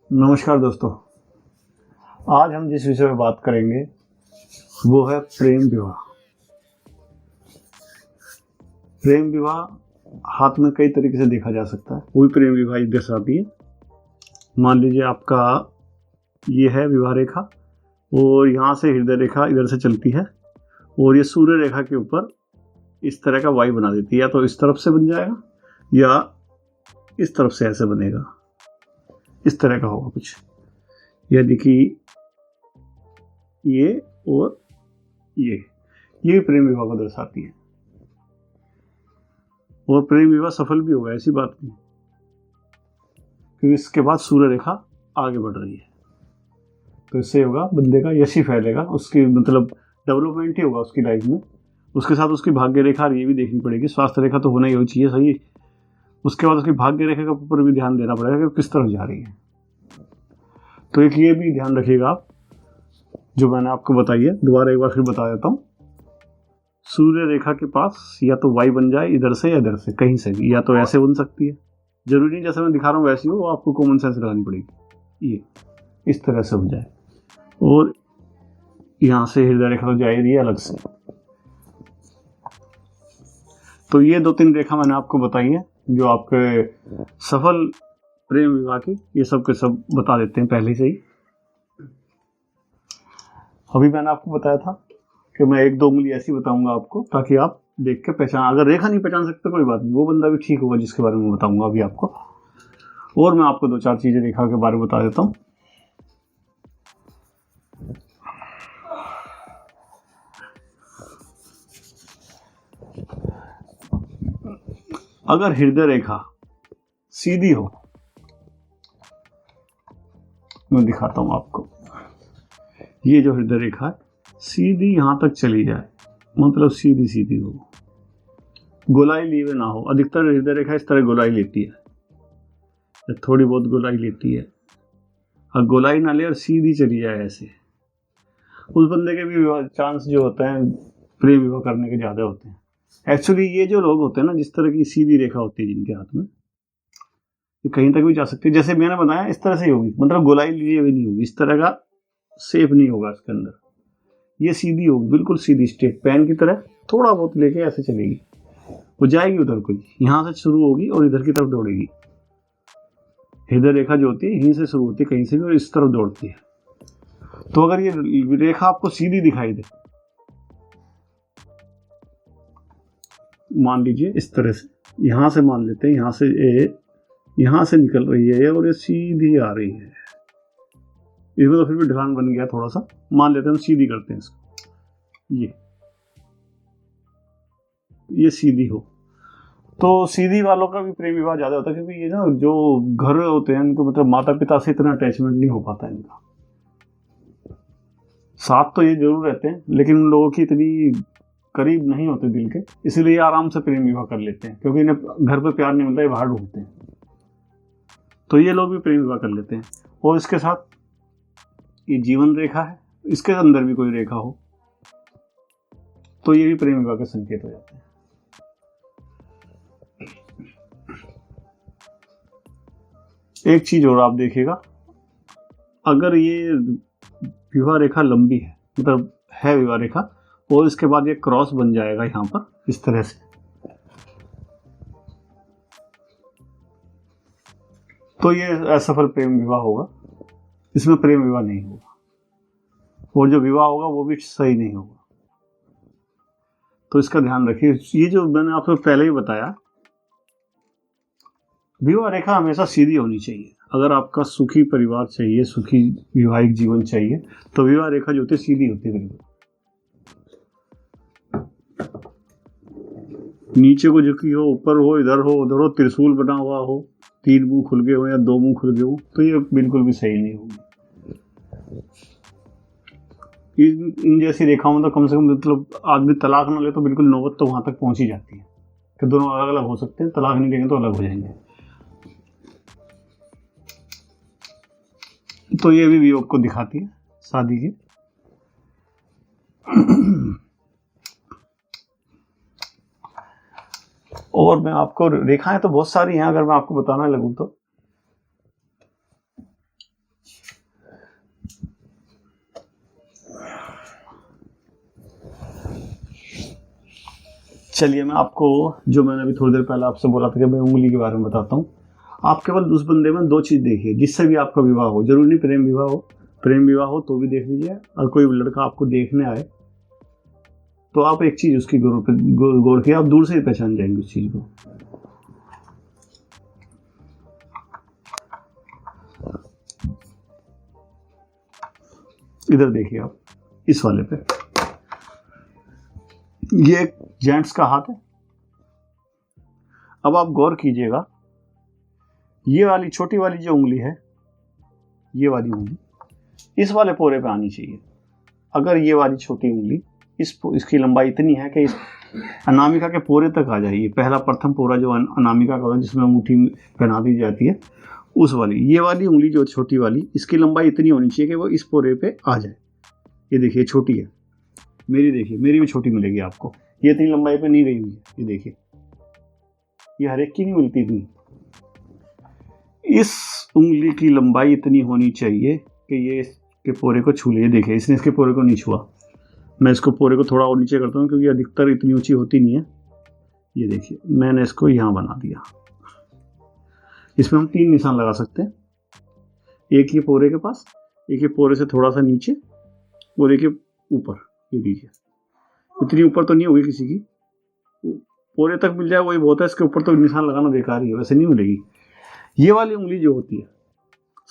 नमस्कार दोस्तों। आज हम जिस विषय पर बात करेंगे वो है प्रेम विवाह। प्रेम विवाह हाथ में कई तरीके से देखा जा सकता है। कोई प्रेम विवाह दर्शाती है। मान लीजिए आपका ये है विवाह रेखा और यहाँ से हृदय रेखा इधर से चलती है और ये सूर्य रेखा के ऊपर इस तरह का वाई बना देती है। या तो इस तरफ से बन जाएगा या इस तरफ से ऐसे बनेगा, इस तरह का होगा कुछ। यानी कि ये और ये प्रेम विवाह को दर्शाती है। और प्रेम विवाह सफल भी होगा, ऐसी बात नहीं, क्योंकि इसके बाद सूर्य रेखा आगे बढ़ रही है। तो इससे होगा बंदे का यश ही फैलेगा, उसकी मतलब डेवलपमेंट ही होगा उसकी लाइफ में। उसके साथ उसकी भाग्य रेखा ये भी देखनी पड़ेगी। स्वास्थ्य रेखा तो होना ही चाहिए, सही। उसके बाद उसकी भाग्य रेखा के ऊपर भी ध्यान देना पड़ेगा कि किस तरफ जा रही है। तो एक ये भी ध्यान रखिएगा आप, जो मैंने आपको बताई है, दोबारा एक बार फिर बता देता हूँ। सूर्य रेखा के पास या तो वाई बन जाए इधर से या इधर से, कहीं से भी, या तो ऐसे बन सकती है, जरूरी नहीं जैसे मैं दिखा रहा हूँ वैसी हो, वो आपको कॉमन सेंस लगानी पड़ेगी। ये इस तरह से हो जाए और यहाँ से हृदय रेखा तो जा ही रही है अलग से। तो ये 2-3 रेखा मैंने आपको बताई है जो आपके सफल प्रेम विवाह की, ये सब के सब बता देते हैं पहले से ही। अभी मैंने आपको बताया था कि मैं 1-2 उंगली ऐसी बताऊंगा आपको, ताकि आप देख के पहचान। अगर रेखा नहीं पहचान सकते कोई बात नहीं, वो बंदा भी ठीक होगा जिसके बारे में बताऊंगा अभी आपको। और मैं आपको 2-4 चीजें रेखा के बारे में बता देता हूँ। अगर हृदय रेखा सीधी हो, मैं दिखाता हूं आपको। ये जो हृदय रेखा है सीधी यहां तक चली जाए, मतलब सीधी सीधी हो, गोलाई लिए हुए ना हो। अधिकतर हृदय रेखा इस तरह गोलाई लेती है, थोड़ी बहुत गोलाई लेती है। और गोलाई ना ले और सीधी चली जाए ऐसे, उस बंदे के भी चांस जो होते हैं प्रेम विवाह करने के ज्यादा होते हैं। एक्चुअली ये जो लोग होते हैं ना, जिस तरह की सीधी रेखा होती है जिनके हाथ में, ये कहीं तक भी जा सकती है। जैसे मैंने बताया इस तरह से ही होगी, मतलब गोलाई लिए हुई नहीं होगी, इस तरह का शेप नहीं होगा इसके अंदर। ये सीधी होगी, बिल्कुल सीधी, स्ट्रेट पेन की तरह, थोड़ा बहुत लेके ऐसे चलेगी, वो जाएगी उधर कोई, यहां से शुरू होगी और इधर की तरफ दौड़ेगी। हृदय रेखा जो होती है यहीं से शुरू होती है कहीं से भी, और इस तरफ दौड़ती है। तो अगर ये रेखा आपको सीधी दिखाई दे, मान लीजिए इस तरह से, यहां से मान लेते हैं, यहां से निकल रही है और ये सीधी आ रही है। इसमें तो फिर भी ढलान बन गया थोड़ा सा, मान लेते हैं हम सीधी करते हैं इसको। ये सीधी हो तो सीधी वालों का भी प्रेम विवाह ज्यादा होता है, क्योंकि ये ना जो घर होते हैं उनको, मतलब माता पिता से इतना अटैचमेंट नहीं हो पाता इनका। साथ तो ये जरूर रहते हैं लेकिन उन लोगों की इतनी करीब नहीं होते दिल के, इसीलिए आराम से प्रेम विवाह कर लेते हैं, क्योंकि इन्हें घर पे प्यार नहीं मिलता, ये बाहर ढूंढते हैं। तो ये लोग भी प्रेम विवाह कर लेते हैं। और इसके साथ ये जीवन रेखा है, इसके अंदर भी कोई रेखा हो तो ये भी प्रेम विवाह के संकेत हो जाते हैं। एक चीज और आप देखिएगा, अगर ये विवाह रेखा लंबी है, मतलब है विवाह रेखा, और इसके बाद ये क्रॉस बन जाएगा यहां पर इस तरह से, तो ये असफल प्रेम विवाह होगा, इसमें प्रेम विवाह नहीं होगा, और जो विवाह होगा वो भी सही नहीं होगा। तो इसका ध्यान रखिए। ये जो मैंने आपको पहले ही बताया, विवाह रेखा हमेशा सीधी होनी चाहिए। अगर आपका सुखी परिवार चाहिए, सुखी वैवाहिक जीवन चाहिए, तो विवाह रेखा जो होती है सीधी होती है बिल्कुल। नीचे को झुकी हो, ऊपर हो, इधर हो, उधर हो, त्रिशूल बना हुआ हो, 3 मुंह खुल गए हो या 2 मुंह खुल गए हो, तो ये बिल्कुल भी सही नहीं होगी। इन जैसी रेखाओं में तो कम से कम, मतलब आदमी तलाक ना ले तो बिल्कुल नौबत तो वहां तक पहुंच ही जाती है कि दोनों अलग अलग हो सकते हैं, तलाक नहीं लेंगे तो अलग हो जाएंगे। तो ये भी वियोग को दिखाती है शादी की। और मैं आपको, रेखाएं तो बहुत सारी हैं, अगर मैं आपको बताना लगूं तो चलिए मैं आपको, जो मैंने अभी थोड़ी देर पहले आपसे बोला था कि मैं उंगली के बारे में बताता हूँ। आप केवल उस बंदे में 2 चीज़ देखिए जिससे भी आपका विवाह हो, जरूरी नहीं प्रेम विवाह हो, प्रेम विवाह हो तो भी देख लीजिए। और कोई लड़का आपको देखने आए तो आप एक चीज़ उसकी गौर किया, आप दूर से ही पहचान जाएंगे उस चीज़ को। इधर देखिए आप, इस वाले पे, ये एक जेंट्स का हाथ है। अब आप गौर कीजिएगा, ये वाली छोटी वाली जो उंगली है, ये वाली उंगली इस वाले पोरे पे आनी चाहिए। अगर ये वाली छोटी उंगली इसकी लंबाई इतनी है कि इस अनामिका के पोरे तक आ जाए, ये पहला प्रथम पोरा जो अनामिका का होता है जिसमें अंगूठी पहना दी जाती है, उस वाली ये वाली उंगली जो छोटी वाली, इसकी लंबाई इतनी होनी चाहिए कि वो इस पोरे पे आ जाए। ये देखिए छोटी है, मेरी देखिए, मेरी भी छोटी मिलेगी आपको, ये इतनी लंबाई पे नहीं गई हुई है। ये देखिए, ये हर एक की नहीं मिलती इतनी। इस उंगली की लंबाई इतनी होनी चाहिए कि ये इसके पोरे को छू ले। देखिए इसने इसके पोरे को नहीं छुआ। मैं इसको पोरे को थोड़ा और नीचे करता हूँ क्योंकि अधिकतर इतनी ऊंची होती नहीं है। ये देखिए मैंने इसको यहाँ बना दिया। इसमें हम 3 निशान लगा सकते हैं, एक ये पोरे के पास, एक ये पोरे से थोड़ा सा नीचे, और एक ये ऊपर। ये देखिए इतनी ऊपर तो नहीं होगी किसी की, पोरे तक मिल जाए वही बहुत है, इसके ऊपर तो निशान लगाना बेकार ही है, वैसे नहीं मिलेगी। ये वाली उंगली जो होती है,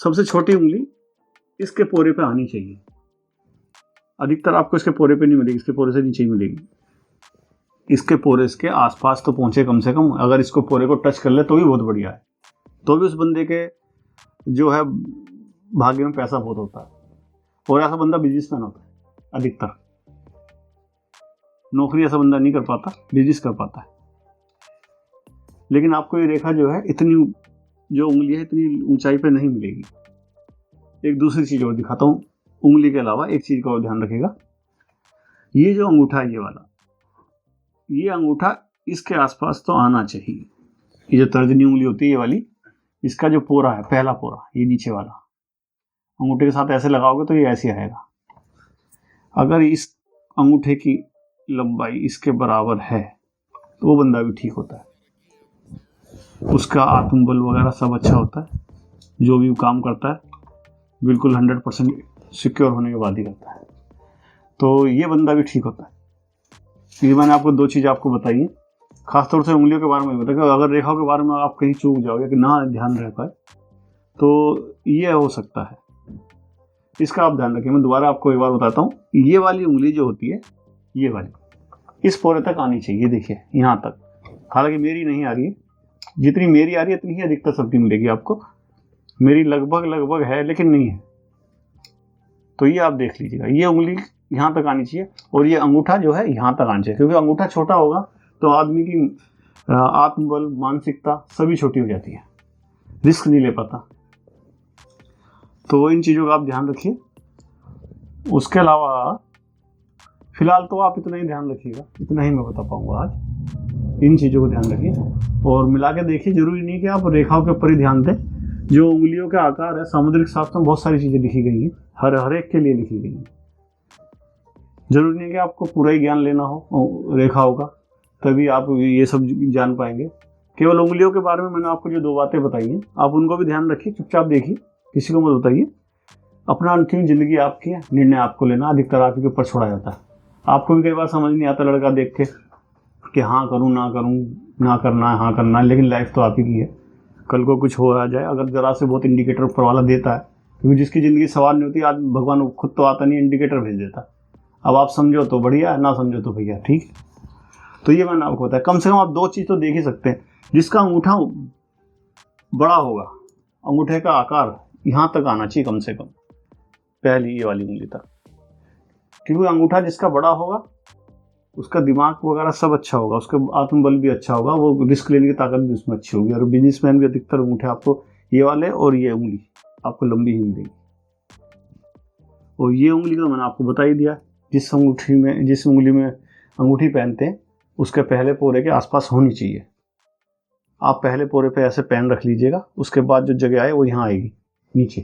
सबसे छोटी उंगली, इसके पोरे पे आनी चाहिए। अधिकतर आपको इसके पोरे पे नहीं मिलेगी, इसके पोरे से नीचे ही मिलेगी। इसके पोरे इसके आसपास तो पहुंचे कम से कम, अगर इसको पोरे को टच कर ले तो भी बहुत बढ़िया है, तो भी उस बंदे के जो है भाग्य में पैसा बहुत होता है। और ऐसा बंदा बिजनेसमैन होता है, अधिकतर नौकरी ऐसा बंदा नहीं कर पाता, बिजनेस कर पाता है। लेकिन आपको ये रेखा जो है, इतनी जो उंगली है इतनी ऊंचाई पे नहीं मिलेगी। एक दूसरी चीज और दिखाता हूँ, उंगली के अलावा एक चीज का और ध्यान रखिएगा। ये जो अंगूठा है, ये वाला, ये अंगूठा इसके आसपास तो आना चाहिए। ये जो तर्जनी उंगली होती है ये वाली, इसका जो पोरा है, पहला पोरा, ये नीचे वाला, अंगूठे के साथ ऐसे लगाओगे तो ये ऐसे आएगा। अगर इस अंगूठे की लंबाई इसके बराबर है तो वो बंदा भी ठीक होता है, उसका आत्मबल वगैरह सब अच्छा होता है, जो भी काम करता है बिल्कुल 100% सिक्योर होने के बाद ही करता है, तो ये बंदा भी ठीक होता है। ये मैंने आपको 2 चीज़ आपको बताई हैं, खासतौर से उंगलियों के बारे में बताया। अगर रेखाओं के बारे में आप कहीं चूक जाओगे कि ना ध्यान रह पाए तो ये हो सकता है, इसका आप ध्यान रखिए। मैं दोबारा आपको एक बार बताता हूँ, ये वाली उंगली जो होती है, ये वाली इस पोरे तक आनी चाहिए। देखिए यहाँ तक, हालांकि मेरी नहीं आ रही है, जितनी मेरी आ रही है इतनी ही अधिकतर सबकी मिलेगी आपको। मेरी लगभग है लेकिन नहीं है, तो ये आप देख लीजिएगा। ये उंगली यहाँ तक आनी चाहिए और ये अंगूठा जो है यहाँ तक आना चाहिए, क्योंकि अंगूठा छोटा होगा तो आदमी की आत्मबल, मानसिकता सभी छोटी हो जाती है, रिस्क नहीं ले पाता। तो इन चीज़ों का आप ध्यान रखिए। उसके अलावा फिलहाल तो आप इतना ही ध्यान रखिएगा, इतना ही मैं बता पाऊंगा आज। इन चीज़ों को ध्यान रखिए और मिला के देखिए। जरूरी नहीं कि आप रेखाओं के ऊपर ही ध्यान दें। जो उंगलियों का आकार है, सामुद्रिक शास्त्र में बहुत सारी चीज़ें लिखी गई हैं, हर एक के लिए लिखी गई हैं। जरूरी नहीं कि आपको पूरा ही ज्ञान लेना हो रेखाओं का, तभी आप ये सब जान पाएंगे। केवल उंगलियों के बारे में मैंने आपको जो 2 बातें बताई हैं, आप उनको भी ध्यान रखिए, चुपचाप देखिए, किसी को मत बताइए। अपना अंतिम जिंदगी आपकी है, निर्णय आपको लेना, अधिकतर आप के ऊपर छोड़ा जाता है। आपको भी कई बार समझ नहीं आता लड़का देख के कि हाँ करूँ, ना करूँ, ना करना है, हाँ करना है, लेकिन लाइफ तो आप ही की है। कल को कुछ हो आ जाए, अगर जरा से बहुत इंडिकेटर ऊपर वाला देता है, क्योंकि जिसकी ज़िंदगी सवाल नहीं होती, आज भगवान खुद तो आता नहीं, इंडिकेटर भेज देता। अब आप समझो तो बढ़िया, ना समझो तो भैया ठीक है। तो ये मैंने आपको बताया, कम से कम आप 2 चीज़ तो देख ही सकते हैं। जिसका अंगूठा बड़ा होगा, अंगूठे का आकार यहाँ तक आना चाहिए कम से कम, पहली ये वाली उंगली तक, क्योंकि अंगूठा जिसका बड़ा होगा उसका दिमाग वगैरह सब अच्छा होगा, उसका आत्मबल भी अच्छा होगा, वो रिस्क लेने की ताकत भी उसमें अच्छी होगी। और बिजनेसमैन भी अधिकतर अंगूठे आपको ये वाले और ये उंगली आपको लंबी ही मिलेगी। और ये उंगली तो मैंने आपको बता ही दिया, जिस उंगली में अंगूठी पहनते हैं उसके पहले पोरे के आसपास होनी चाहिए। आप पहले पोरे पे ऐसे पेन रख लीजिएगा, उसके बाद जो जगह आए वो यहाँ आएगी नीचे,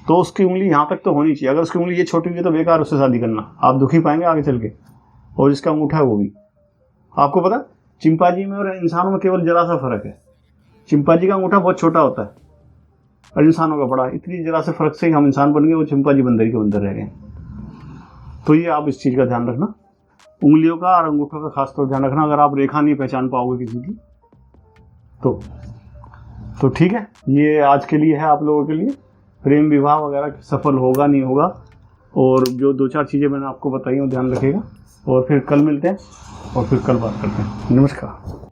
तो उसकी उंगली यहाँ तक तो होनी चाहिए। अगर उसकी उंगली ये छोटी हुई है तो बेकार उससे शादी करना, आप दुखी पाएंगे आगे चल के। और जिसका अंगूठा है वो भी, आपको पता है चिंपांजी में और इंसानों में केवल जरा सा फर्क है। चिंपांजी का अंगूठा बहुत छोटा होता है और इंसानों का बड़ा। इतनी जरा से फर्क से ही हम इंसान बन गए, वो चिंपांजी बंदर के बंदर रह गए। तो ये आप इस चीज़ का ध्यान रखना, उंगलियों का और अंगूठों का खास तौर ध्यान रखना। अगर आप रेखा नहीं पहचान पाओगे किसी की तो ठीक है, ये आज के लिए है आप लोगों के लिए। प्रेम विवाह वगैरह सफल होगा नहीं होगा, और जो 2-4 चीज़ें मैंने आपको बताई वो ध्यान रखिएगा। और फिर कल मिलते हैं और फिर कल बात करते हैं। नमस्कार।